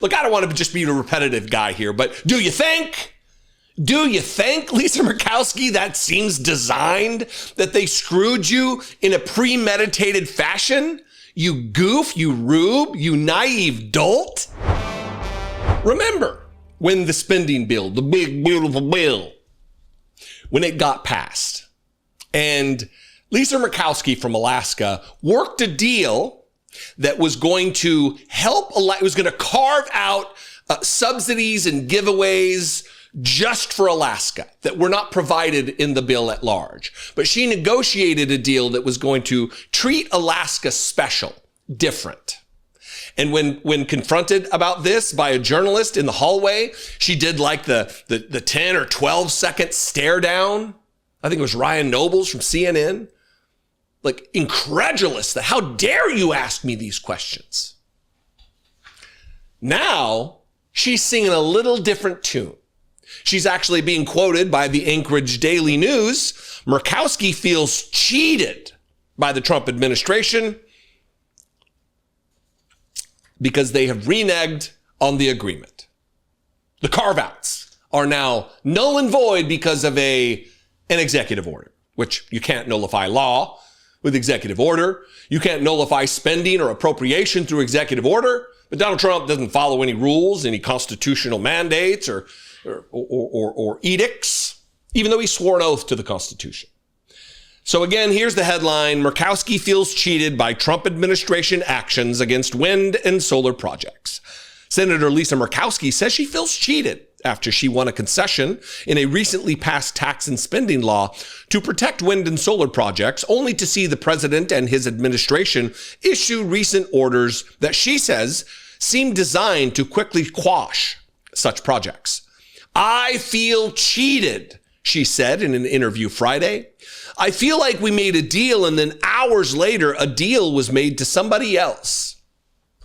Look, I don't want to just be a repetitive guy here, but do you think, Lisa Murkowski, that seems designed, that they screwed you in a premeditated fashion? You goof, you rube, you naive dolt. Remember when the spending bill, the big, beautiful bill, when it got passed, and Lisa Murkowski from Alaska worked a deal that was going to help, it was going to carve out subsidies and giveaways just for Alaska that were not provided in the bill at large. But she negotiated a deal that was going to treat Alaska special, different. And when confronted about this by a journalist in the hallway, she did like the 10 or 12 second stare down. I think it was Ryan Nobles from CNN. Like, incredulous that how dare you ask me these questions? Now she's singing a little different tune. She's actually being quoted by the Anchorage Daily News. Murkowski feels cheated by the Trump administration because they have reneged on the agreement. The carve-outs are now null and void because of an executive order, which you can't nullify law with executive order. You can't nullify spending or appropriation through executive order. But Donald Trump doesn't follow any rules, any constitutional mandates or edicts, even though he swore an oath to the Constitution. So again, here's the headline: Murkowski feels cheated by Trump administration actions against wind and solar projects. Senator Lisa Murkowski says she feels cheated after she won a concession in a recently passed tax and spending law to protect wind and solar projects, only to see the president and his administration issue recent orders that she says seem designed to quickly quash such projects. I feel cheated, she said in an interview Friday. I feel like we made a deal and then hours later, a deal was made to somebody else.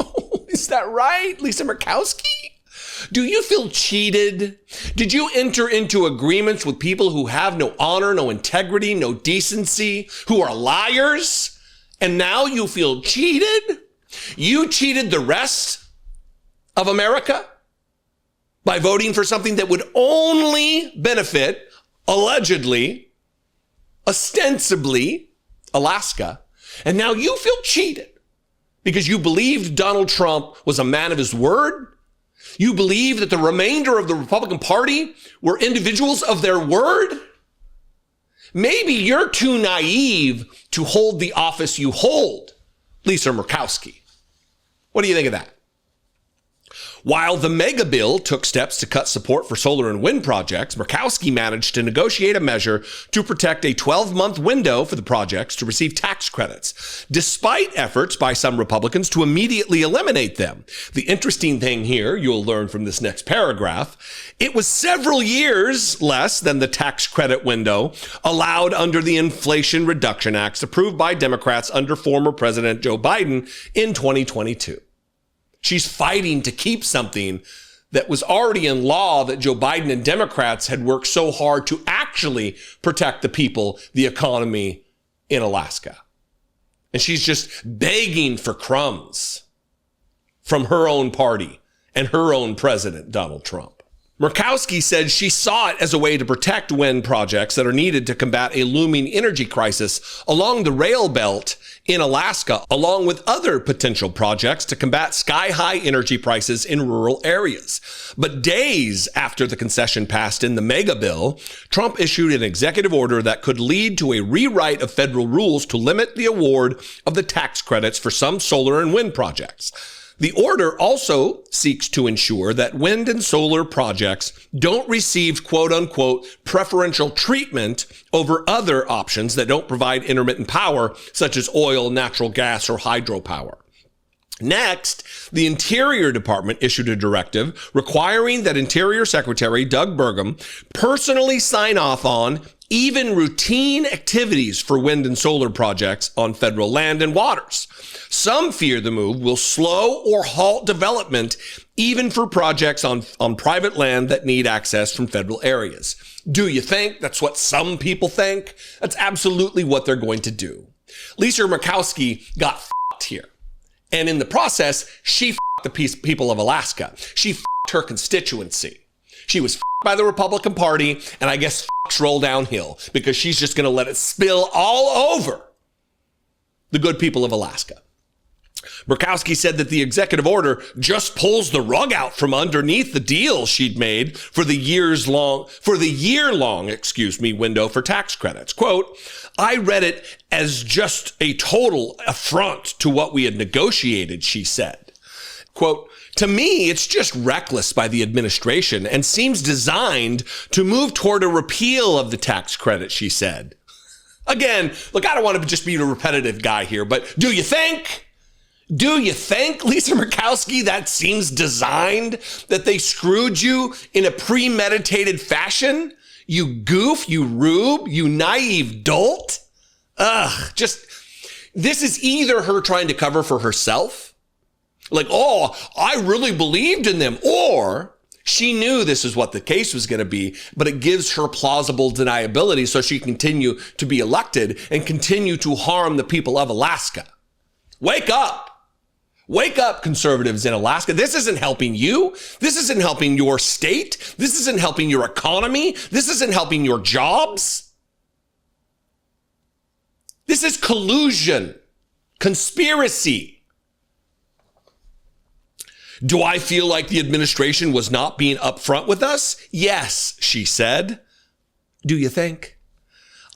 Oh, is that right, Lisa Murkowski? Do you feel cheated? Did you enter into agreements with people who have no honor, no integrity, no decency, who are liars? And now you feel cheated? You cheated the rest of America by voting for something that would only benefit, allegedly, ostensibly, Alaska. And now you feel cheated because you believed Donald Trump was a man of his word. You believe that the remainder of the Republican Party were individuals of their word? Maybe you're too naive to hold the office you hold, Lisa Murkowski. What do you think of that? While the mega bill took steps to cut support for solar and wind projects, Murkowski managed to negotiate a measure to protect a 12-month window for the projects to receive tax credits, despite efforts by some Republicans to immediately eliminate them. The interesting thing here, you'll learn from this next paragraph, it was several years less than the tax credit window allowed under the Inflation Reduction Acts approved by Democrats under former President Joe Biden in 2022. She's fighting to keep something that was already in law that Joe Biden and Democrats had worked so hard to actually protect the people, the economy in Alaska. And she's just begging for crumbs from her own party and her own president, Donald Trump. Murkowski said she saw it as a way to protect wind projects that are needed to combat a looming energy crisis along the rail belt in Alaska, along with other potential projects to combat sky-high energy prices in rural areas. But days after the concession passed in the mega bill, Trump issued an executive order that could lead to a rewrite of federal rules to limit the award of the tax credits for some solar and wind projects. The order also seeks to ensure that wind and solar projects don't receive quote unquote preferential treatment over other options that don't provide intermittent power, such as oil, natural gas, or hydropower. Next, the Interior Department issued a directive requiring that Interior Secretary Doug Burgum personally sign off on even routine activities for wind and solar projects on federal land and waters. Some fear the move will slow or halt development, even for projects on private land that need access from federal areas. Do you think that's what some people think? That's absolutely what they're going to do. Lisa Murkowski got f***ed here. And in the process, she f***ed the people of Alaska. She fucked her constituency. She was fucked by the Republican Party, and I guess fucks roll downhill because she's just going to let it spill all over the good people of Alaska. Murkowski said that the executive order just pulls the rug out from underneath the deal she'd made for the year-long window for tax credits. Quote, I read it as just a total affront to what we had negotiated, she said. Quote, to me, it's just reckless by the administration and seems designed to move toward a repeal of the tax credit, she said. Again, look, I don't want to just be a repetitive guy here, but do you think, Lisa Murkowski, that seems designed, that they screwed you in a premeditated fashion? You goof, you rube, you naive dolt. This is either her trying to cover for herself, like, oh, I really believed in them, or she knew this is what the case was going to be, but it gives her plausible deniability so she can continue to be elected and continue to harm the people of Alaska. Wake up. Wake up, conservatives in Alaska. This isn't helping you. This isn't helping your state. This isn't helping your economy. This isn't helping your jobs. This is collusion, conspiracy. Do I feel like the administration was not being upfront with us? Yes, she said. Do you think?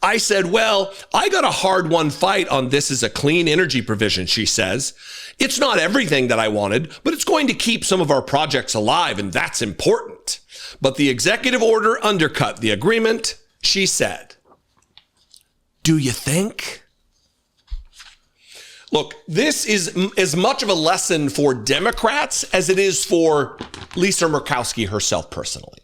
I said, well, I got a hard-won fight on this as a clean energy provision, she says. It's not everything that I wanted, but it's going to keep some of our projects alive, and that's important. But the executive order undercut the agreement, she said. Do you think? Look, this is as much of a lesson for Democrats as it is for Lisa Murkowski herself personally.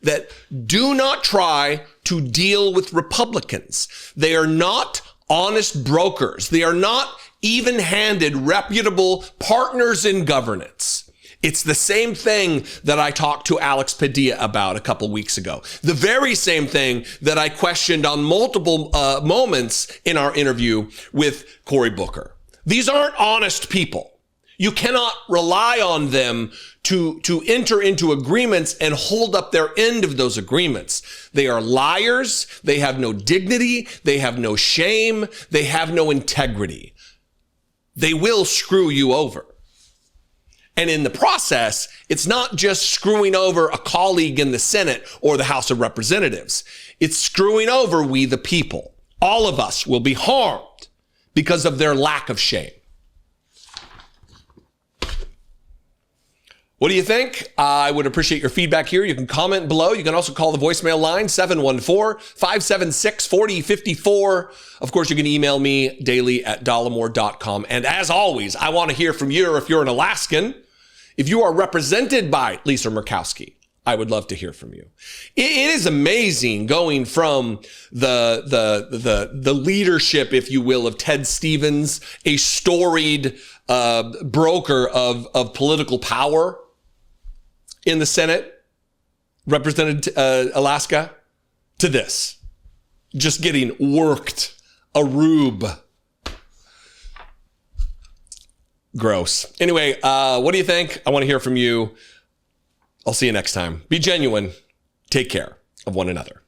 That do not try to deal with Republicans. They are not honest brokers. They are not even-handed, reputable partners in governance. It's the same thing that I talked to Alex Padilla about a couple weeks ago. The very same thing that I questioned on multiple moments in our interview with Cory Booker. These aren't honest people. You cannot rely on them to enter into agreements and hold up their end of those agreements. They are liars. They have no dignity. They have no shame. They have no integrity. They will screw you over. And in the process, it's not just screwing over a colleague in the Senate or the House of Representatives. It's screwing over we the people. All of us will be harmed because of their lack of shame. What do you think? I would appreciate your feedback here. You can comment below. You can also call the voicemail line, 714-576-4054. Of course, you can email me daily@dollemore.com. And as always, I want to hear from you if you're an Alaskan. If you are represented by Lisa Murkowski, I would love to hear from you. It is amazing going from the leadership, if you will, of Ted Stevens, a storied broker of political power in the Senate, represented Alaska, to this. Just getting worked. A rube. Gross. Anyway, what do you think? I want to hear from you. I'll see you next time. Be genuine. Take care of one another.